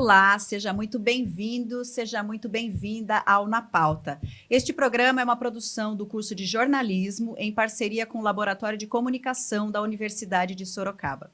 Olá, seja muito bem-vindo, seja muito bem-vinda ao Na Pauta. Este programa é uma produção do curso de jornalismo em parceria com o Laboratório de Comunicação da Universidade de Sorocaba.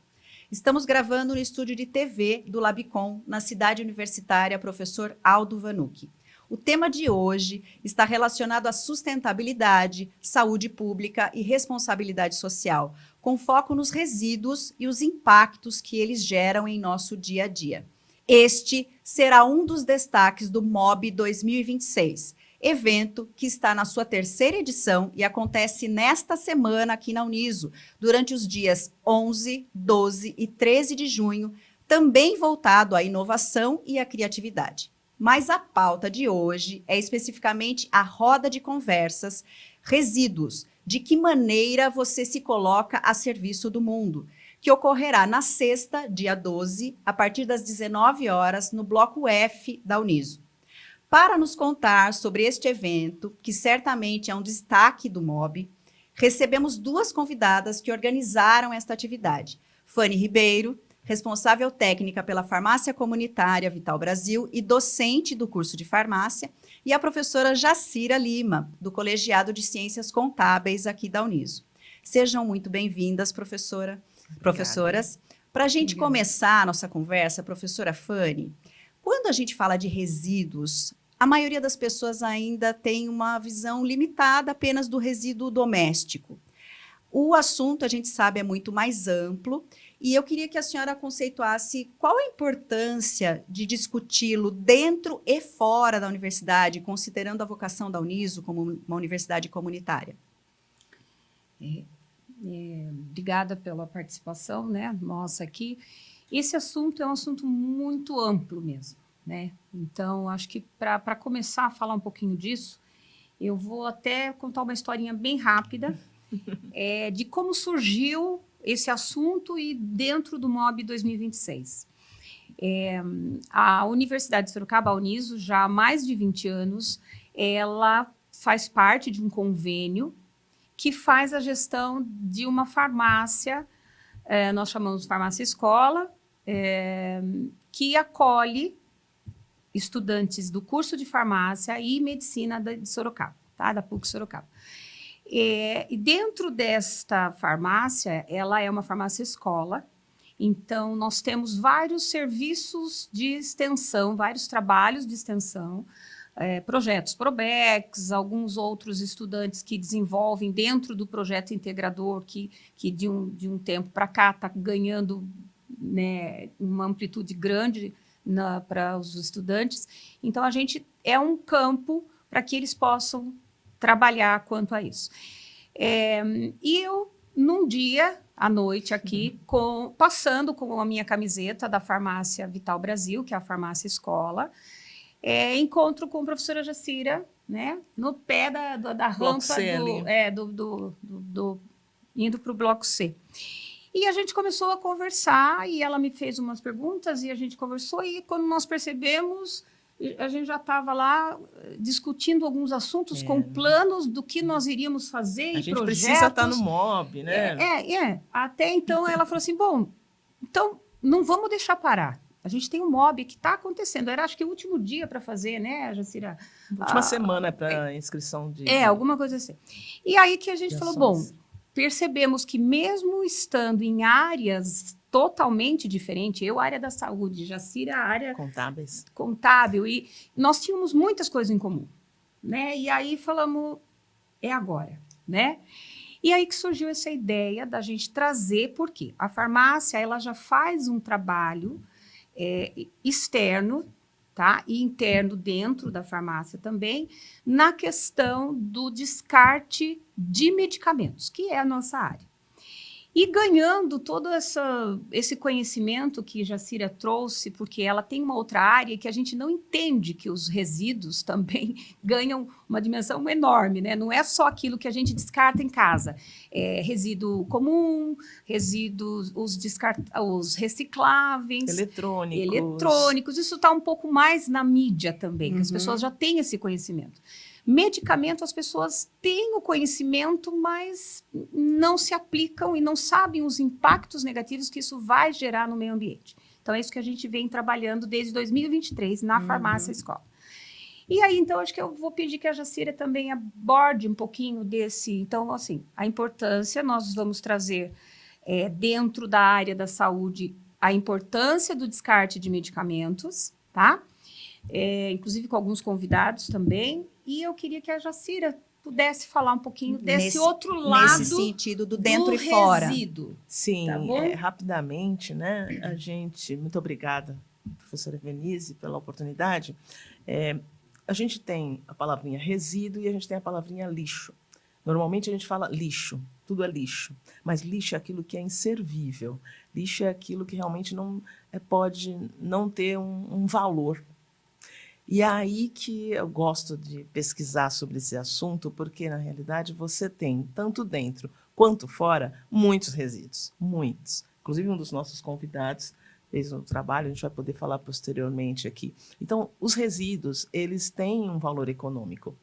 Estamos gravando no estúdio de TV do Labicom, na cidade universitária Professor Aldo Vanucchi. O tema de hoje está relacionado à sustentabilidade, saúde pública e responsabilidade social, com foco nos resíduos e os impactos que eles geram em nosso dia a dia. Este será um dos destaques do MOB 2026, evento que está na sua terceira edição e acontece nesta semana aqui na Uniso, durante os dias 11, 12 e 13 de junho, também voltado à inovação e à criatividade. Mas a pauta de hoje é especificamente a roda de conversas Resíduos, de que maneira você se coloca a serviço do mundo, que ocorrerá na sexta, dia 12, a partir das 19 horas, no Bloco F da Uniso. Para nos contar sobre este evento, que certamente é um destaque do MOB, recebemos duas convidadas que organizaram esta atividade. Fanny Ribeiro, responsável técnica pela Farmácia Comunitária Vital Brasil e docente do curso de farmácia, e a professora Jacira Lima, do Colegiado de Ciências Contábeis aqui da Uniso. Sejam muito bem-vindas, professoras. Para a gente começar a nossa conversa, professora Fanny, quando a gente fala de resíduos, a maioria das pessoas ainda tem uma visão limitada apenas do resíduo doméstico. O assunto, a gente sabe, é muito mais amplo e eu queria que a senhora conceituasse qual a importância de discuti-lo dentro e fora da universidade, considerando a vocação da Uniso como uma universidade comunitária. Obrigada pela participação, né, nossa aqui. Esse assunto é um assunto muito amplo mesmo, né? Então, acho que para começar a falar um pouquinho disso, eu vou até contar uma historinha bem rápida de como surgiu esse assunto e dentro do MOB 2026. A Universidade de Sorocaba, a Uniso, já há mais de 20 anos, ela faz parte de um convênio que faz a gestão de uma farmácia, nós chamamos de farmácia escola, que acolhe estudantes do curso de farmácia e medicina de Sorocaba, tá? Da PUC Sorocaba. E dentro desta farmácia, ela é uma farmácia escola, então nós temos vários serviços de extensão, vários trabalhos de extensão, projetos Probex, alguns outros estudantes que desenvolvem dentro do projeto integrador, que de um tempo para cá está ganhando, né, uma amplitude grande para os estudantes. Então, a gente é um campo para que eles possam trabalhar quanto a isso. E eu, num dia, à noite aqui, passando com a minha camiseta da Farmácia Vital Brasil, que é a farmácia escola, encontro com a professora Jacira, né, no pé da rampa indo para o bloco C. E a gente começou a conversar, e ela me fez umas perguntas, e a gente conversou, e quando nós percebemos, a gente já estava lá discutindo alguns assuntos com planos do que nós iríamos fazer e projetos. A gente precisa estar no MOB, né? Até então, ela falou assim, bom, então não vamos deixar parar. A gente tem um MOB que está acontecendo. Era, acho que, o último dia para fazer, né, Jacira? Última semana para inscrição de... alguma coisa assim. E aí que a gente falou, bom, percebemos que mesmo estando em áreas totalmente diferentes, eu, área da saúde, Jacira, área... Contábil, e nós tínhamos muitas coisas em comum, né? E aí falamos, é agora, né? E aí que surgiu essa ideia da gente trazer, por quê? A farmácia, ela já faz um trabalho externo, tá? E interno dentro da farmácia também, na questão do descarte de medicamentos, que é a nossa área. E ganhando todo esse conhecimento que Jacira trouxe, porque ela tem uma outra área que a gente não entende que os resíduos também ganham uma dimensão enorme, né? Não é só aquilo que a gente descarta em casa. Resíduo comum, resíduos, os recicláveis. Eletrônicos. Isso está um pouco mais na mídia também, que as pessoas já têm esse conhecimento. Medicamento, as pessoas têm o conhecimento, mas não se aplicam e não sabem os impactos negativos que isso vai gerar no meio ambiente. Então, é isso que a gente vem trabalhando desde 2023 na farmácia escola. E aí, então, acho que eu vou pedir que a Jacira também aborde um pouquinho desse... Então, assim, a importância, nós vamos trazer dentro da área da saúde a importância do descarte de medicamentos, tá? Inclusive com alguns convidados também. E eu queria que a Jacira pudesse falar um pouquinho desse outro lado. Nesse sentido do dentro e fora. Resíduo. Sim, Tá bom? rapidamente, né? Muito obrigada, professora Evenise, pela oportunidade. A gente tem a palavrinha resíduo e a gente tem a palavrinha lixo. Normalmente a gente fala lixo, tudo é lixo, mas lixo é aquilo que é inservível, lixo é aquilo que realmente não pode não ter um valor. E é aí que eu gosto de pesquisar sobre esse assunto, porque, na realidade, você tem, tanto dentro quanto fora, muitos resíduos, muitos. Inclusive, um dos nossos convidados fez um trabalho, a gente vai poder falar posteriormente aqui. Então, os resíduos, eles têm um valor econômico.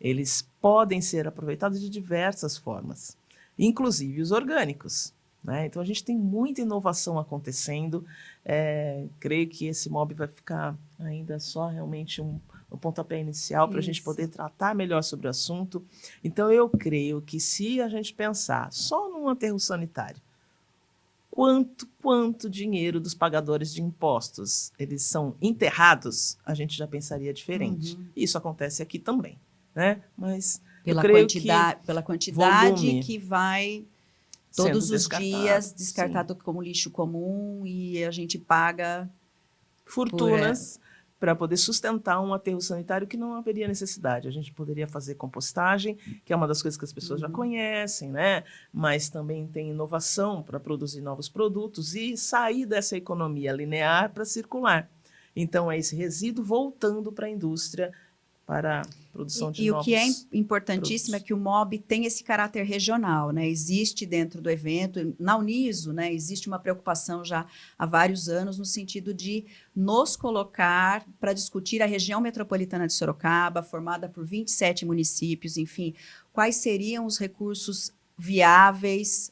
Eles podem ser aproveitados de diversas formas, inclusive os orgânicos, né? Então, a gente tem muita inovação acontecendo. Creio que esse MOB vai ficar ainda só realmente um pontapé inicial para a gente poder tratar melhor sobre o assunto. Então, eu creio que se a gente pensar só num aterro sanitário, quanto dinheiro dos pagadores de impostos eles são enterrados, a gente já pensaria diferente. Isso acontece aqui também, né? Mas pela eu creio pela quantidade volume que vai todos os dias descartado sim, como lixo comum e a gente paga fortunas para poder sustentar um aterro sanitário que não haveria necessidade. A gente poderia fazer compostagem, que é uma das coisas que as pessoas já conhecem, né? Mas também tem inovação para produzir novos produtos e sair dessa economia linear para circular. Então, é esse resíduo voltando para a indústria, para a produção de novos o que é importantíssimo produtos. é que o MOB tem esse caráter regional, né? Existe dentro do evento, na Uniso, né? Existe uma preocupação já há vários anos no sentido de nos colocar para discutir a região metropolitana de Sorocaba, formada por 27 municípios, enfim, quais seriam os recursos viáveis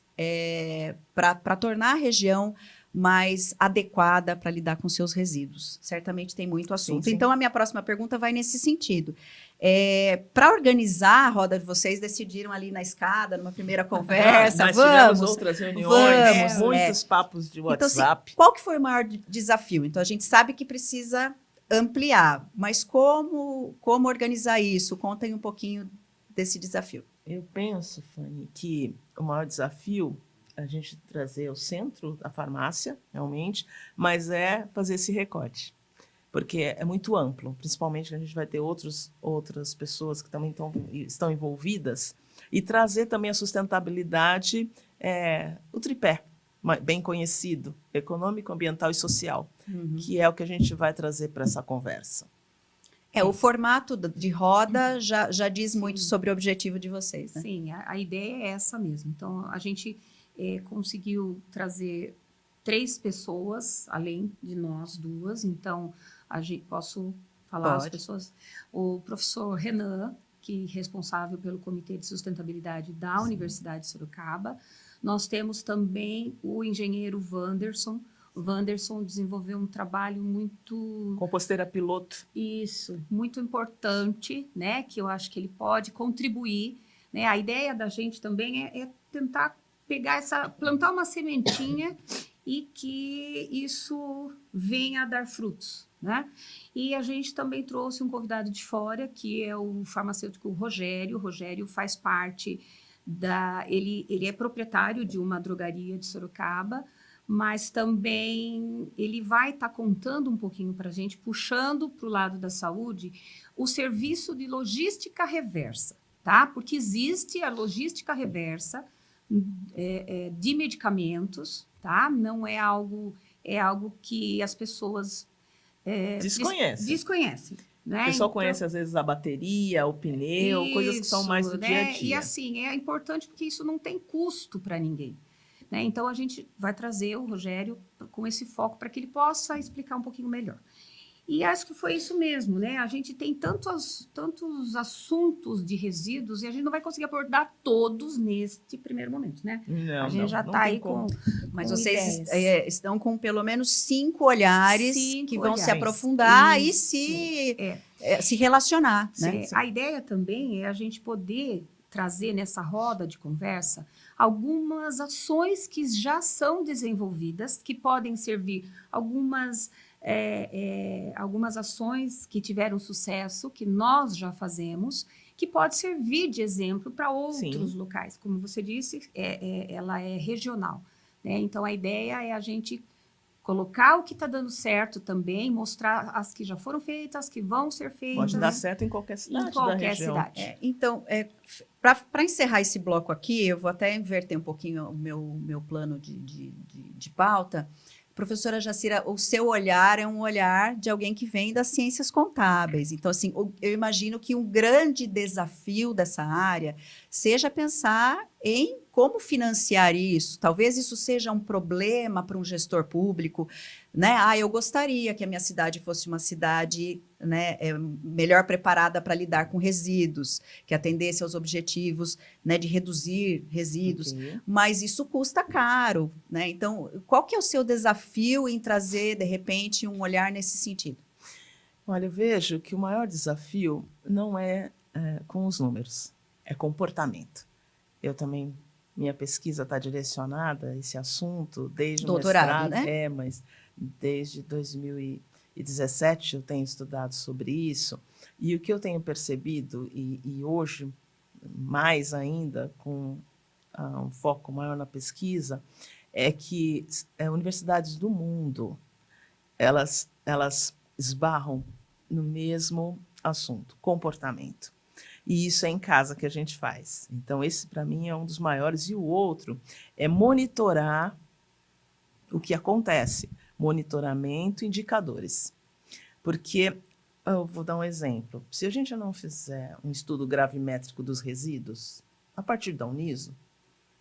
para tornar a região mais adequada para lidar com seus resíduos. Certamente tem muito assunto. Sim, sim. Então, a minha próxima pergunta vai nesse sentido. Para organizar a roda de vocês, decidiram ali na escada, numa primeira conversa, Nós tivemos outras reuniões, muitos papos de WhatsApp. Então, qual que foi o maior desafio? Então, a gente sabe que precisa ampliar, mas como organizar isso? Contem um pouquinho desse desafio. Eu penso, Fanny, que o maior desafio a gente trazer o centro da farmácia, realmente, mas é fazer esse recorte, porque é muito amplo, principalmente que a gente vai ter outras pessoas que também estão envolvidas, e trazer também a sustentabilidade, o tripé, bem conhecido, econômico, ambiental e social, que é o que a gente vai trazer para essa conversa. O formato de roda já diz muito sobre o objetivo de vocês, né? Sim, a ideia é essa mesmo. Então, a gente conseguiu trazer 3 pessoas, além de nós 2. Então, posso falar as pessoas? O professor Renan, que é responsável pelo Comitê de Sustentabilidade da Universidade de Sorocaba. Nós temos também o engenheiro Wanderson. O Wanderson desenvolveu um trabalho muito... Composteira piloto. Isso, muito importante, né? Que eu acho que ele pode contribuir, né? A ideia da gente também é tentar plantar uma sementinha e que isso venha a dar frutos, né? E a gente também trouxe um convidado de fora, que é o farmacêutico Rogério. O Rogério faz parte ele é proprietário de uma drogaria de Sorocaba, mas também ele vai estar contando um pouquinho para a gente, puxando para o lado da saúde, o serviço de logística reversa, tá? Porque existe a logística reversa de medicamentos, tá? Não é algo que as pessoas desconhecem. Né? O pessoal conhece, às vezes, a bateria, o pneu, coisas que são mais do dia a dia. E, assim, é importante porque isso não tem custo para ninguém. Né? Então, a gente vai trazer o Rogério com esse foco para que ele possa explicar um pouquinho melhor. E acho que foi isso mesmo, né? A gente tem tantos assuntos de resíduos e a gente não vai conseguir abordar todos neste primeiro momento, né? Não, a gente já não está tem aí como. Mas com vocês ideias. estão com pelo menos 5 olhares Cinco que vão se olhares. aprofundar e Isso. se relacionar, né? A ideia também é a gente poder trazer nessa roda de conversa algumas ações que já são desenvolvidas, que podem servir algumas ações que tiveram sucesso, que nós já fazemos, que pode servir de exemplo para outros locais. Como você disse, ela é regional, né? Então, a ideia é a gente colocar o que está dando certo também, mostrar as que já foram feitas, as que vão ser feitas. Pode dar certo em qualquer cidade da região. Então, para encerrar esse bloco aqui, eu vou até inverter um pouquinho o meu plano de pauta. Professora Jacira, o seu olhar é um olhar de alguém que vem das ciências contábeis. Então, assim, eu imagino que um grande desafio dessa área seja pensar em como financiar isso. Talvez isso seja um problema para um gestor público, né? Eu gostaria que a minha cidade fosse uma cidade, né, melhor preparada para lidar com resíduos, que atendesse aos objetivos, né, de reduzir resíduos, mas isso custa caro, né? Então, qual que é o seu desafio em trazer, de repente, um olhar nesse sentido? Olha, eu vejo que o maior desafio não é com os números, é comportamento. Eu também, minha pesquisa está direcionada a esse assunto desde o doutorado, mestrado, né? Mas desde 2017 eu tenho estudado sobre isso, e o que eu tenho percebido, e hoje mais ainda, com um foco maior na pesquisa, é que universidades do mundo, elas esbarram no mesmo assunto, comportamento. E isso é em casa que a gente faz. Então, esse, para mim, é um dos maiores. E o outro é monitorar o que acontece. Monitoramento e indicadores. Porque, eu vou dar um exemplo. Se a gente não fizer um estudo gravimétrico dos resíduos, a partir da Uniso,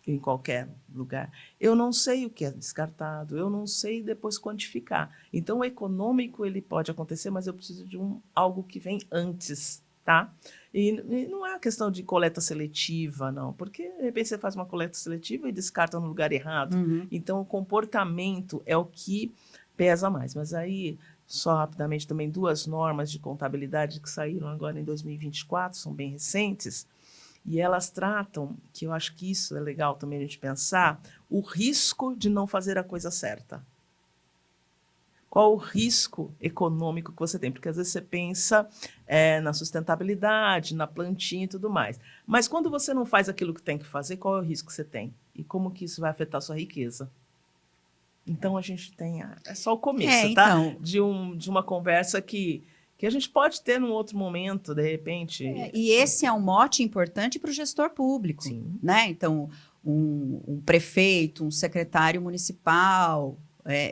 em qualquer lugar, eu não sei o que é descartado, eu não sei depois quantificar. Então, o econômico ele pode acontecer, mas eu preciso de algo que vem antes, tá? E não é uma questão de coleta seletiva, não, porque de repente você faz uma coleta seletiva e descarta no lugar errado. Então, o comportamento é o que pesa mais. Mas aí, só rapidamente, também 2 normas de contabilidade que saíram agora em 2024, são bem recentes, e elas tratam, que eu acho que isso é legal também a gente pensar, o risco de não fazer a coisa certa. Qual o risco econômico que você tem? Porque às vezes você pensa na sustentabilidade, na plantinha e tudo mais. Mas quando você não faz aquilo que tem que fazer, qual é o risco que você tem? E como que isso vai afetar a sua riqueza? Então, a gente tem... É só o começo, tá? Então, de uma conversa que a gente pode ter num outro momento, de repente. E esse é um mote importante para o gestor público. Sim. Né? Então, um prefeito, um secretário municipal,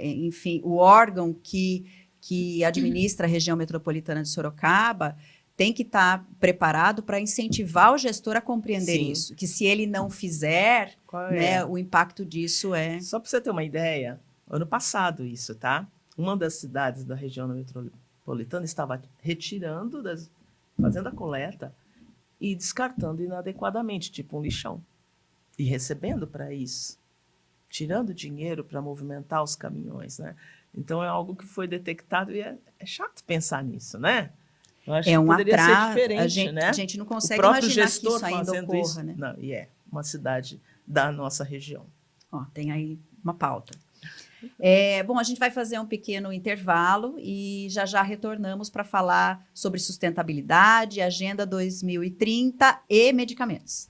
enfim, o órgão que administra a região metropolitana de Sorocaba tem que estar preparado para incentivar o gestor a compreender isso. Que se ele não fizer, né, o impacto disso é... Só para você ter uma ideia, ano passado isso, tá? Uma das cidades da região metropolitana estava retirando, fazendo a coleta e descartando inadequadamente, tipo um lixão. E recebendo para isso. Tirando dinheiro para movimentar os caminhões, né? Então, é algo que foi detectado e é chato pensar nisso, né? Eu acho que poderia ser diferente, né? A gente não consegue o próprio imaginar gestor que isso ainda ocorra, isso, né? Não, e uma cidade da nossa região. Tem aí uma pauta. Bom, a gente vai fazer um pequeno intervalo e já retornamos para falar sobre sustentabilidade, Agenda 2030 e medicamentos.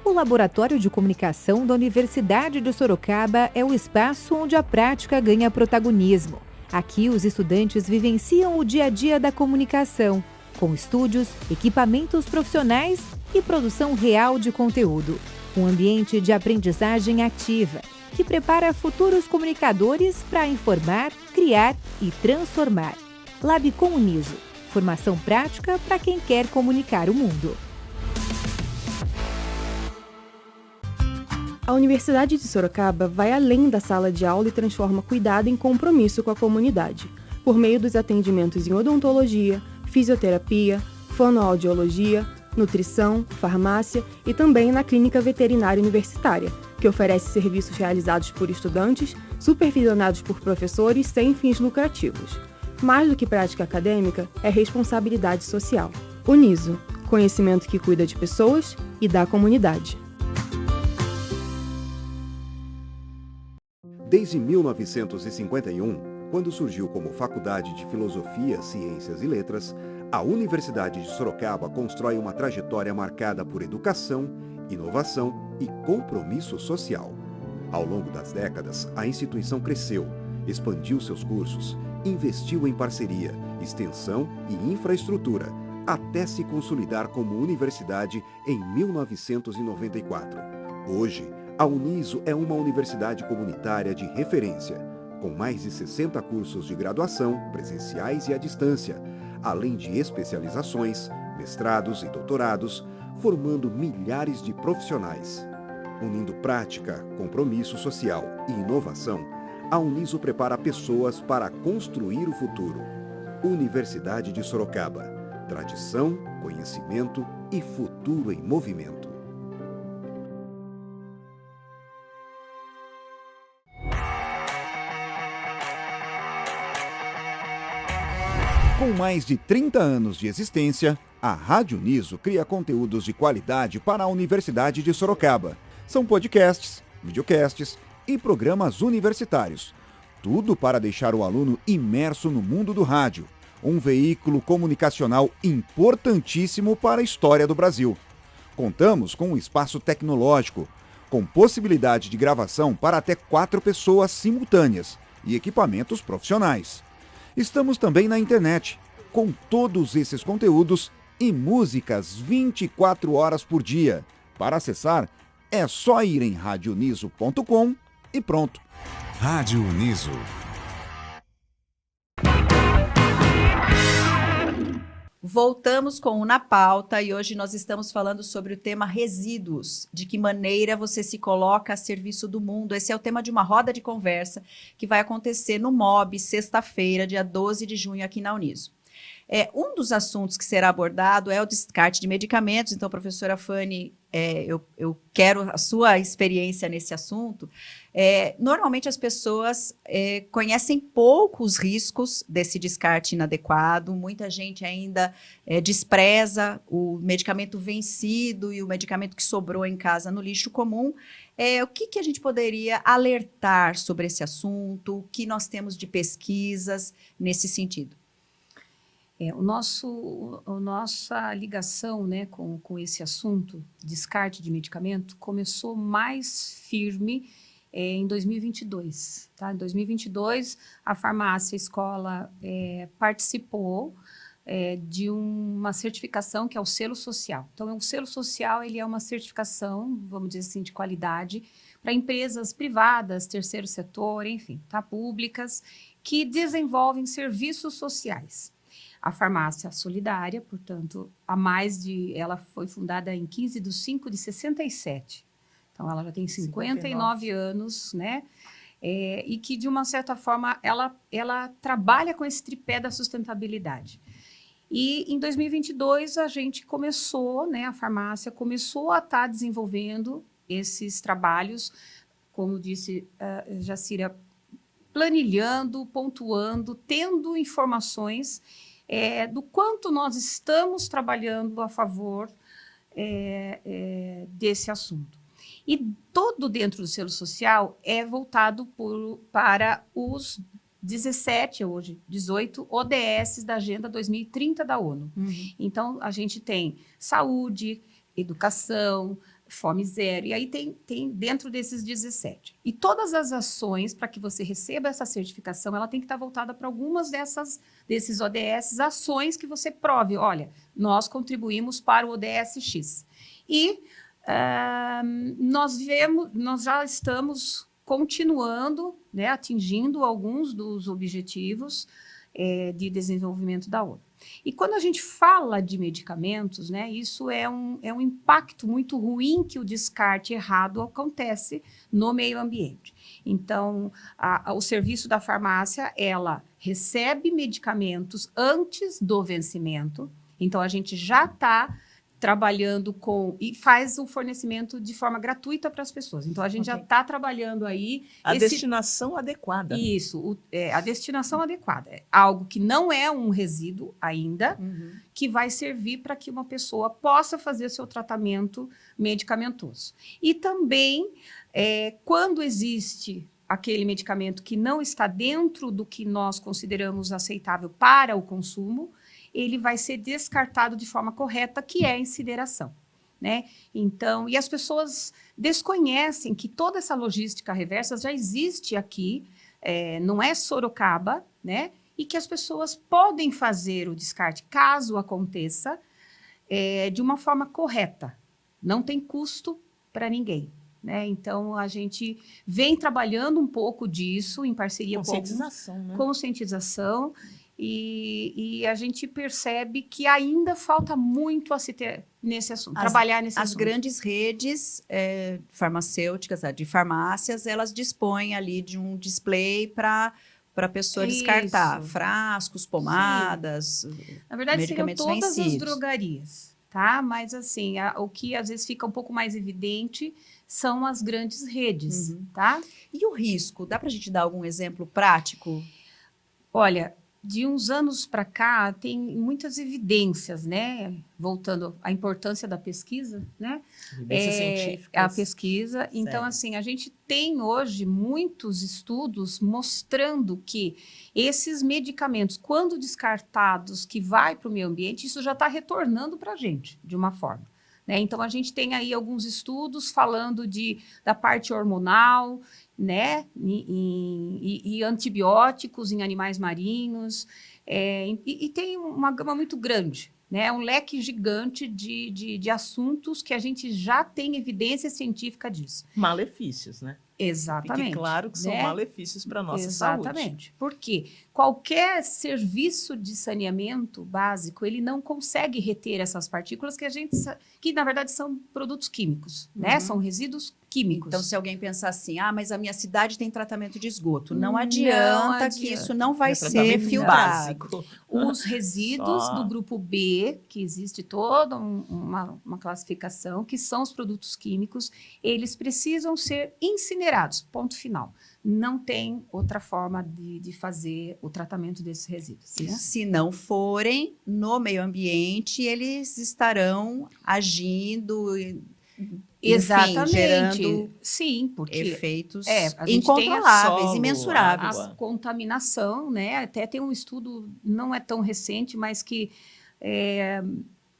O Laboratório de Comunicação da Universidade de Sorocaba é o espaço onde a prática ganha protagonismo. Aqui, os estudantes vivenciam o dia a dia da comunicação, com estúdios, equipamentos profissionais e produção real de conteúdo. Um ambiente de aprendizagem ativa, que prepara futuros comunicadores para informar, criar e transformar. Lab com Uniso, formação prática para quem quer comunicar o mundo. A Universidade de Sorocaba vai além da sala de aula e transforma cuidado em compromisso com a comunidade, por meio dos atendimentos em odontologia, fisioterapia, fonoaudiologia, nutrição, farmácia e também na Clínica Veterinária Universitária, que oferece serviços realizados por estudantes, supervisionados por professores sem fins lucrativos. Mais do que prática acadêmica, é responsabilidade social. Uniso, conhecimento que cuida de pessoas e da comunidade. Desde 1951, quando surgiu como Faculdade de Filosofia, Ciências e Letras, a Universidade de Sorocaba constrói uma trajetória marcada por educação, inovação e compromisso social. Ao longo das décadas, a instituição cresceu, expandiu seus cursos, investiu em parceria, extensão e infraestrutura, até se consolidar como universidade em 1994. Hoje, a Uniso é uma universidade comunitária de referência, com mais de 60 cursos de graduação, presenciais e à distância, além de especializações, mestrados e doutorados, formando milhares de profissionais. Unindo prática, compromisso social e inovação, a Uniso prepara pessoas para construir o futuro. Universidade de Sorocaba. Tradição, conhecimento e futuro em movimento. Com mais de 30 anos de existência, a Rádio Uniso cria conteúdos de qualidade para a Universidade de Sorocaba. São podcasts, videocasts e programas universitários. Tudo para deixar o aluno imerso no mundo do rádio, um veículo comunicacional importantíssimo para a história do Brasil. Contamos com um espaço tecnológico, com possibilidade de gravação para até 4 pessoas simultâneas e equipamentos profissionais. Estamos também na internet, com todos esses conteúdos e músicas 24 horas por dia. Para acessar, é só ir em radioniso.com e pronto. Rádio Uniso. Voltamos com o Na Pauta e hoje nós estamos falando sobre o tema resíduos, de que maneira você se coloca a serviço do mundo. Esse é o tema de uma roda de conversa que vai acontecer no MOB, sexta-feira, dia 12 de junho, aqui na Uniso. Um dos assuntos que será abordado é o descarte de medicamentos. Então, professora Fanny, eu quero a sua experiência nesse assunto. Normalmente as pessoas conhecem pouco os riscos desse descarte inadequado. Muita gente ainda despreza o medicamento vencido e o medicamento que sobrou em casa no lixo comum. O que a gente poderia alertar sobre esse assunto? O que nós temos de pesquisas nesse sentido? Nossa ligação, né, com esse assunto, descarte de medicamento, começou mais firme em 2022. Tá? Em 2022, a farmácia escola participou de uma certificação que é o selo social. Então, o selo social ele é uma certificação, vamos dizer assim, de qualidade para empresas privadas, terceiro setor, enfim, tá, públicas, que desenvolvem serviços sociais. A farmácia solidária, portanto, ela foi fundada em 15 de 5 de 67. Então, ela já tem 59 anos, né? E que, de uma certa forma, ela trabalha com esse tripé da sustentabilidade. E, em 2022, a gente começou, né? A farmácia começou a estar desenvolvendo esses trabalhos, como disse Jacira, planilhando, pontuando, tendo informações do quanto nós estamos trabalhando a favor desse assunto. E todo dentro do selo social é voltado para os 17, hoje 18, ODS da Agenda 2030 da ONU. Uhum. Então, a gente tem saúde, educação, fome zero, e aí tem dentro desses 17. E todas as ações para que você receba essa certificação, ela tem que estar voltada para algumas desses ODS, ações que você prove, olha, nós contribuímos para o ODS X. E nós já estamos continuando, né, atingindo alguns dos objetivos de desenvolvimento da ONU. E quando a gente fala de medicamentos, né, isso é um impacto muito ruim que o descarte errado acontece no meio ambiente. Então, o serviço da farmácia, ela recebe medicamentos antes do vencimento. Então, a gente já está trabalhando com e faz o fornecimento de forma gratuita para as pessoas. Então, a gente já está trabalhando aí... A destinação adequada. Isso, a destinação adequada. É algo que não é um resíduo ainda, que vai servir para que uma pessoa possa fazer seu tratamento medicamentoso. E também, quando existe aquele medicamento que não está dentro do que nós consideramos aceitável para o consumo, ele vai ser descartado de forma correta, que é a incineração, né? Então, e as pessoas desconhecem que toda essa logística reversa já existe aqui, não é Sorocaba, né? E que as pessoas podem fazer o descarte, caso aconteça, de uma forma correta. Não tem custo para ninguém, né? Então, a gente vem trabalhando um pouco disso em parceria com conscientização, né? Conscientização. E a gente percebe que ainda falta muito a se ter nesse assunto, trabalhar nesse assunto. As grandes redes farmacêuticas, de farmácias, elas dispõem ali de um display para a pessoa descartar frascos, pomadas, na verdade, medicamentos seriam todas vencidos. as drogarias, tá? Mas, assim, o que às vezes fica um pouco mais evidente são as grandes redes, tá? E o risco? Dá para a gente dar algum exemplo prático? Olha, de uns anos para cá, tem muitas evidências, né? Voltando à importância da pesquisa, né? Evidências científicas. A pesquisa. Então, assim, a gente tem hoje muitos estudos mostrando que esses medicamentos, quando descartados, que vai para o meio ambiente, isso já está retornando para a gente, de uma forma, né? Então, a gente tem aí alguns estudos falando da parte hormonal, né, e antibióticos em animais marinhos, e tem uma gama muito grande, né, um leque gigante de assuntos que a gente já tem evidência científica disso. Malefícios, né? Exatamente. Fique claro que são malefícios para a nossa saúde. Exatamente. Porque qualquer serviço de saneamento básico, ele não consegue reter essas partículas que na verdade são produtos químicos, né? São resíduos químicos. Então, se alguém pensar assim, mas a minha cidade tem tratamento de esgoto, não adianta que isso não vai ser filtrado. Básico. Os resíduos do grupo B, que existe toda uma classificação, que são os produtos químicos, eles precisam ser incinerados, ponto final. Não tem outra forma de fazer o tratamento desses resíduos. Né? Se não forem no meio ambiente, eles estarão agindo, exatamente, enfim, gerando sim, porque efeitos a gente incontroláveis, tem solo, imensuráveis. a contaminação, né? Até tem um estudo, não é tão recente, mas que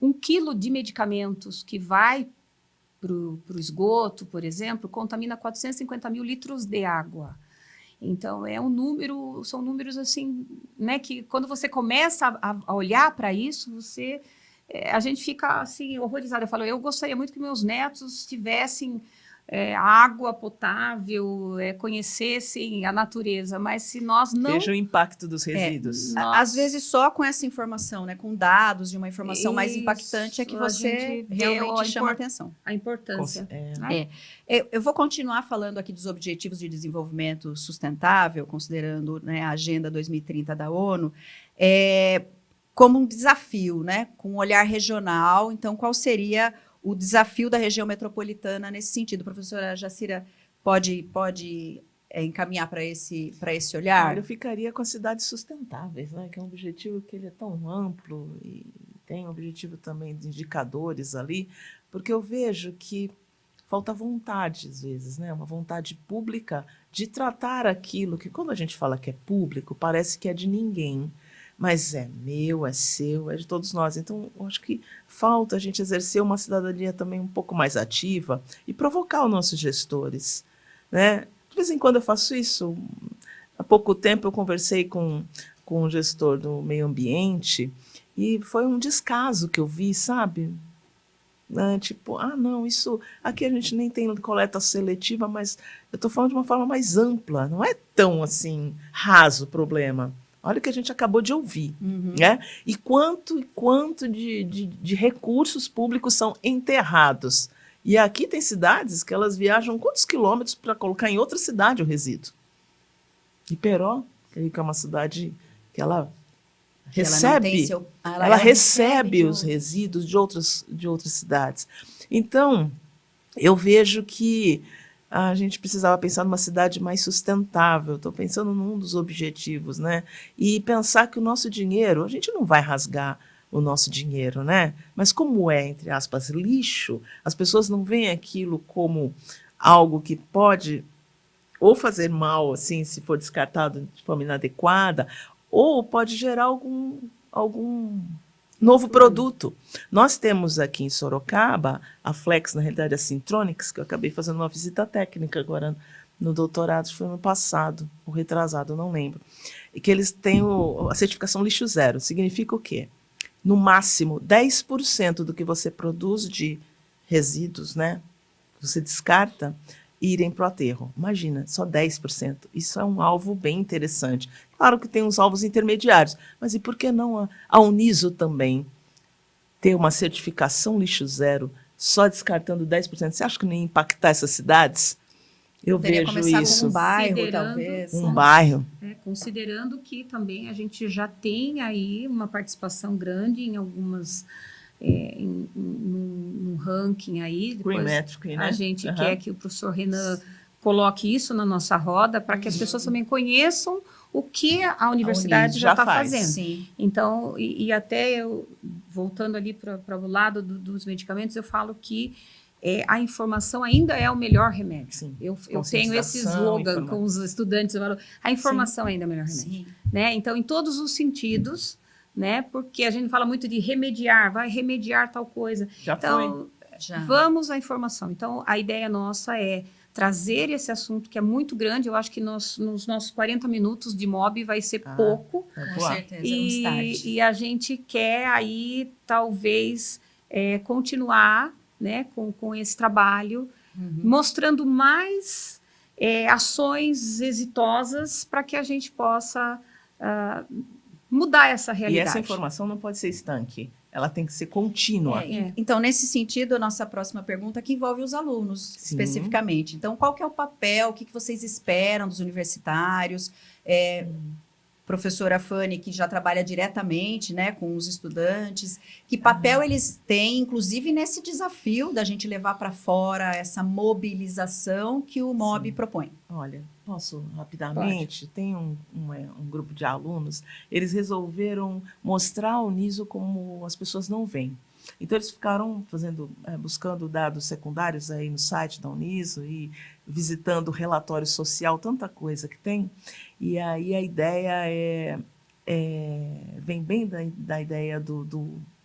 1 quilo de medicamentos que vai para o esgoto, por exemplo, contamina 450 mil litros de água. Então, são números assim, né, que quando você começa a olhar para isso, a gente fica assim, horrorizado. Eu falo, eu gostaria muito que meus netos tivessem água potável, conhecessem a natureza, mas se nós não... Veja o impacto dos resíduos. Às vezes, só com essa informação, né, com dados de uma informação mais impactante, é que você realmente chama atenção. A importância. Eu vou continuar falando aqui dos Objetivos de Desenvolvimento Sustentável, considerando, né, a Agenda 2030 da ONU, como um desafio, né, com um olhar regional. Então, qual seria o desafio da região metropolitana nesse sentido? Professora Jacira, pode encaminhar para esse olhar? Eu ficaria com as cidades sustentáveis, né? Que é um objetivo que ele é tão amplo e tem um objetivo também de indicadores ali, porque eu vejo que falta vontade, às vezes, né? Uma vontade pública de tratar aquilo que, quando a gente fala que é público, parece que é de ninguém. Mas é meu, é seu, é de todos nós. Então, eu acho que falta a gente exercer uma cidadania também um pouco mais ativa e provocar os nossos gestores, né? De vez em quando eu faço isso. Há pouco tempo eu conversei com um gestor do meio ambiente e foi um descaso que eu vi, sabe? Tipo, não, isso... Aqui a gente nem tem coleta seletiva, mas eu estou falando de uma forma mais ampla. Não é tão, assim, raso o problema. Olha o que a gente acabou de ouvir. Né? E quanto de recursos públicos são enterrados. E aqui tem cidades que elas viajam quantos quilômetros para colocar em outra cidade o resíduo? Iperó, que é uma cidade que ela recebe, ela recebe os resíduos de outras cidades. Então, eu vejo que a gente precisava pensar numa cidade mais sustentável. Estou pensando num dos objetivos, né? E pensar que o nosso dinheiro, a gente não vai rasgar o nosso dinheiro, né? Mas como é, entre aspas, lixo, as pessoas não veem aquilo como algo que pode ou fazer mal, assim, se for descartado de forma inadequada, ou pode gerar algum novo produto. Nós temos aqui em Sorocaba a Flex, na realidade a Syntronics, que eu acabei fazendo uma visita técnica agora no doutorado, foi no passado, ou retrasado, não lembro, e que eles têm a certificação lixo zero. Significa o quê? No máximo 10% do que você produz de resíduos, né, você descarta, irem para o aterro. Imagina, só 10%. Isso é um alvo bem interessante. Claro que tem uns alvos intermediários, mas e por que não a Uniso também ter uma certificação lixo zero, só descartando 10%? Você acha que não ia impactar essas cidades? Eu vejo começar isso. com um bairro, talvez. Um bairro. Considerando que também a gente já tem aí uma participação grande em algumas... num ranking aí. Green Metric, né? A gente quer que o professor Renan coloque isso na nossa roda para que as pessoas também conheçam o que a universidade já está fazendo. Sim. Então, e até eu, voltando ali para o lado dos medicamentos, eu falo que a informação ainda é o melhor remédio. Sim. Eu tenho esse slogan com os estudantes, eu falo, a informação ainda é o melhor remédio. Sim. Né? Então, em todos os sentidos, né? Porque a gente fala muito de remediar, vai remediar tal coisa. Então, vamos à informação. Então, a ideia nossa é trazer esse assunto que é muito grande. Eu acho que nos nossos 40 minutos de MOB vai ser pouco. Com certeza, e a gente quer aí, talvez, continuar, né, com esse trabalho, mostrando mais ações exitosas para que a gente possa mudar essa realidade. E essa informação não pode ser estanque, ela tem que ser contínua. Então, nesse sentido, a nossa próxima pergunta que envolve os alunos, especificamente. Então, qual que é o papel, o que vocês esperam dos universitários? Professora Fanny, que já trabalha diretamente, né, com os estudantes, que papel eles têm, inclusive nesse desafio da gente levar para fora essa mobilização que o MOB propõe? Olha, posso rapidamente? Tem um grupo de alunos, eles resolveram mostrar a Uniso como as pessoas não veem. Então, eles ficaram buscando dados secundários aí no site da Uniso e visitando o relatório social, tanta coisa que tem. E aí a ideia vem bem da ideia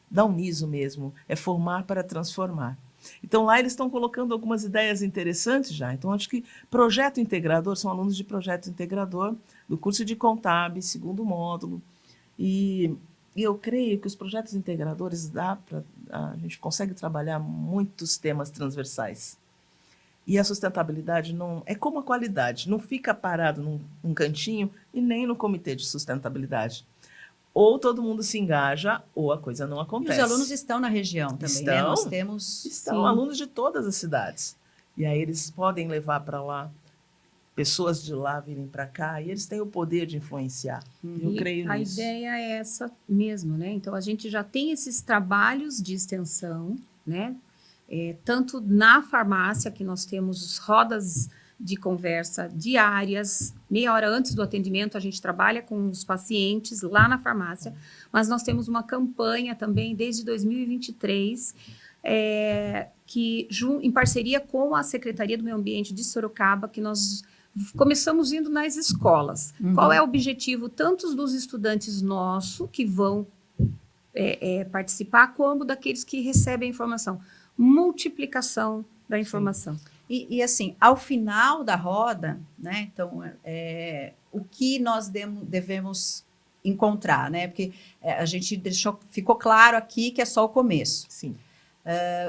da Uniso mesmo, é formar para transformar. Então, lá eles estão colocando algumas ideias interessantes já. Então, acho que projeto integrador, são alunos de projeto integrador do curso de Contab, segundo módulo. E eu creio que os projetos integradores a gente consegue trabalhar muitos temas transversais. E a sustentabilidade não é como a qualidade, não fica parado num cantinho e nem no comitê de sustentabilidade. Ou todo mundo se engaja, ou a coisa não acontece. E os alunos estão na região também, né? Nós temos... Estão alunos de todas as cidades. E aí eles podem levar para lá, pessoas de lá virem para cá, e eles têm o poder de influenciar. Eu creio nisso. A ideia é essa mesmo, né? Então, a gente já tem esses trabalhos de extensão, né? Tanto na farmácia, que nós temos rodas de conversa diárias, meia hora antes do atendimento, a gente trabalha com os pacientes lá na farmácia, mas nós temos uma campanha também desde 2023, que em parceria com a Secretaria do Meio Ambiente de Sorocaba, que nós começamos indo nas escolas. Qual é o objetivo tanto dos estudantes nossos que vão participar, como daqueles que recebem a informação? Multiplicação da informação. E assim, ao final da roda, né? Então, o que nós devemos encontrar, né? Porque a gente ficou claro aqui que é só o começo. Sim.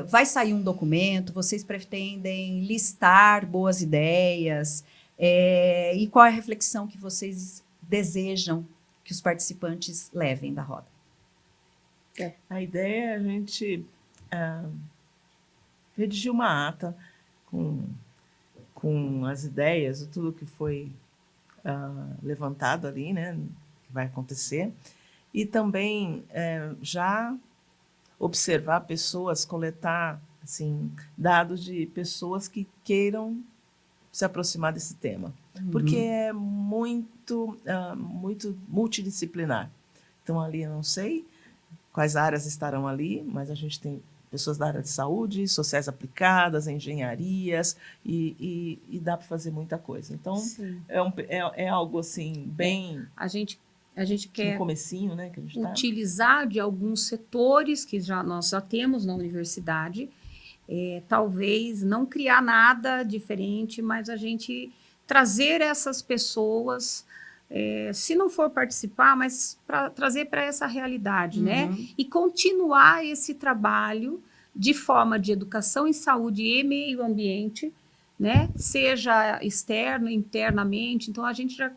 Vai sair um documento, vocês pretendem listar boas ideias, e qual é a reflexão que vocês desejam que que os participantes levem da roda? A ideia é a gente redigir uma ata com as ideias, tudo que foi levantado ali, né, que vai acontecer, e também já observar pessoas, coletar assim, dados de pessoas que queiram se aproximar desse tema, porque é muito multidisciplinar. Então, ali eu não sei quais áreas estarão ali, mas a gente tem pessoas da área de saúde, sociais aplicadas, engenharias, e dá para fazer muita coisa. Então, é algo assim, bem... A gente quer no comecinho, né, que a gente utilizar de alguns setores que nós já temos na universidade, talvez não criar nada diferente, mas a gente trazer essas pessoas, se não for participar, mas trazer para essa realidade, né? E continuar esse trabalho de forma de educação em saúde e meio ambiente, né? Seja externo, internamente. Então, a gente já...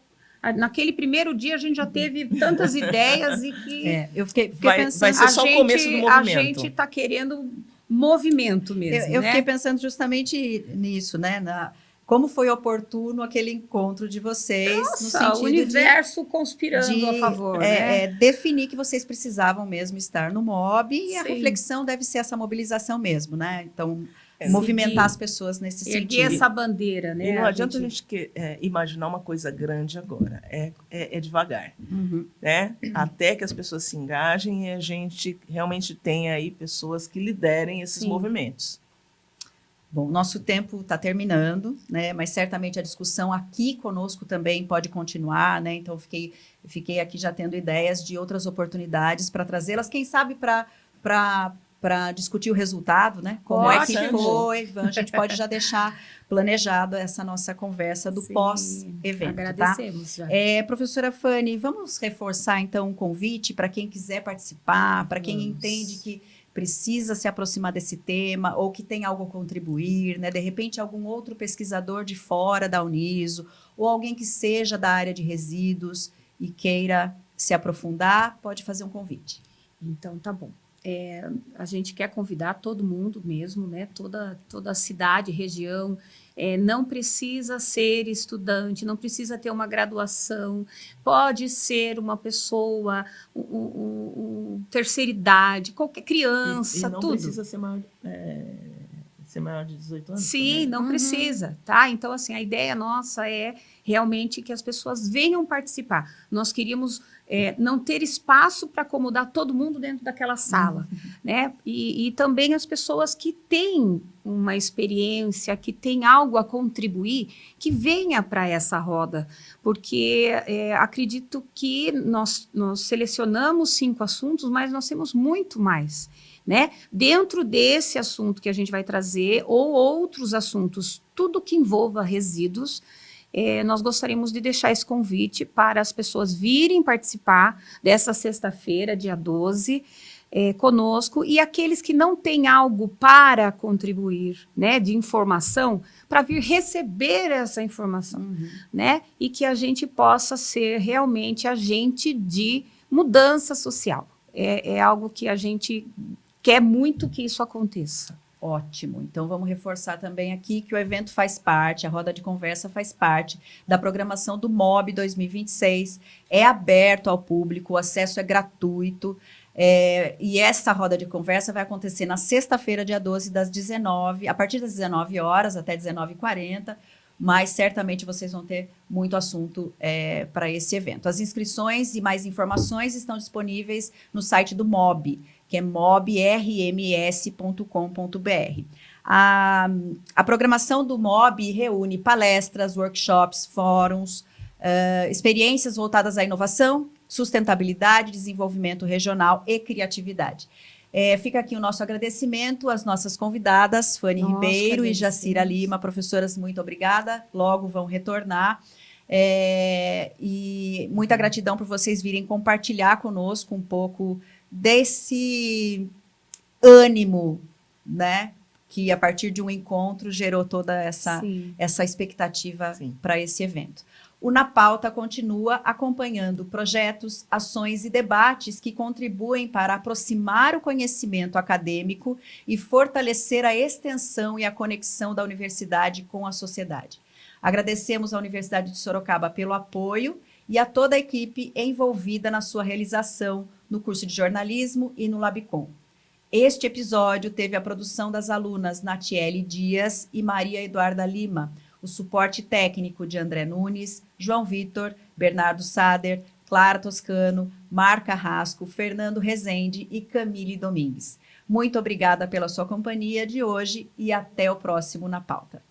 Naquele primeiro dia, a gente já teve tantas ideias e que... Eu fiquei pensando... Vai ser só o começo do movimento. A gente está querendo movimento mesmo, Eu né? fiquei pensando justamente nisso, né? Como foi oportuno aquele encontro de vocês, no sentido o universo conspirando a favor, né? Definir que vocês precisavam mesmo estar no MOB, e a Sim. reflexão deve ser essa mobilização mesmo, né? Então, movimentar as pessoas nesse Erguer sentido. essa bandeira, né? E não adianta a gente imaginar uma coisa grande agora. É devagar. Né? Até que as pessoas se engajem e a gente realmente tenha aí pessoas que liderem esses movimentos. Bom, nosso tempo está terminando, né? Mas certamente a discussão aqui conosco também pode continuar, né? Então, fiquei aqui já tendo ideias de outras oportunidades para trazê-las, quem sabe para discutir o resultado, né? Como é que foi? A gente pode já deixar planejado essa nossa conversa do pós-evento. Agradecemos já. Professora Fanny, vamos reforçar então o convite para quem quiser participar, para quem entende que precisa se aproximar desse tema ou que tem algo a contribuir, né? De repente, algum outro pesquisador de fora da Uniso ou alguém que seja da área de resíduos e queira se aprofundar, pode fazer um convite. Então, tá bom. A gente quer convidar todo mundo mesmo, né? Toda a cidade, região. Não precisa ser estudante, não precisa ter uma graduação, pode ser uma pessoa, terceira idade, qualquer criança, e não tudo. Precisa ser maior de 18 anos? Sim, também. não precisa, tá? Então, assim, a ideia nossa é realmente que as pessoas venham participar. Nós queríamos não ter espaço para acomodar todo mundo dentro daquela sala, né? E também as pessoas que têm uma experiência, que têm algo a contribuir, que venha para essa roda, porque acredito que nós selecionamos 5 assuntos, mas nós temos muito mais, né? Dentro desse assunto que a gente vai trazer, ou outros assuntos, tudo que envolva resíduos, nós gostaríamos de deixar esse convite para as pessoas virem participar dessa sexta-feira, dia 12, conosco, e aqueles que não têm algo para contribuir, né, de informação, para vir receber essa informação, né, e que a gente possa ser realmente agente de mudança social. É algo que a gente quer muito que isso aconteça. Ótimo. Então, vamos reforçar também aqui que o evento faz parte, a roda de conversa faz parte da programação do MOB 2026. É aberto ao público, o acesso é gratuito. E essa roda de conversa vai acontecer na sexta-feira, dia 12, a partir das 19 horas até 19h40, mas certamente vocês vão ter muito assunto para esse evento. As inscrições e mais informações estão disponíveis no site do MOB, que é mobrms.com.br. A programação do MOB reúne palestras, workshops, fóruns, experiências voltadas à inovação, sustentabilidade, desenvolvimento regional e criatividade. Fica aqui o nosso agradecimento às nossas convidadas, Fanny Ribeiro e Jacira Lima. Professoras, muito obrigada. Logo vão retornar. E muita gratidão por vocês virem compartilhar conosco um pouco desse ânimo, né, que a partir de um encontro gerou toda essa expectativa para esse evento. O Na Pauta continua acompanhando projetos, ações e debates que contribuem para aproximar o conhecimento acadêmico e fortalecer a extensão e a conexão da universidade com a sociedade. Agradecemos à Universidade de Sorocaba pelo apoio e a toda a equipe envolvida na sua realização no curso de jornalismo e no Labicom. Este episódio teve a produção das alunas Natiele Dias e Maria Eduarda Lima, o suporte técnico de André Nunes, João Vitor, Bernardo Sader, Clara Toscano, Marca Rasco, Fernando Rezende e Camille Domingues. Muito obrigada pela sua companhia de hoje e até o próximo Na Pauta.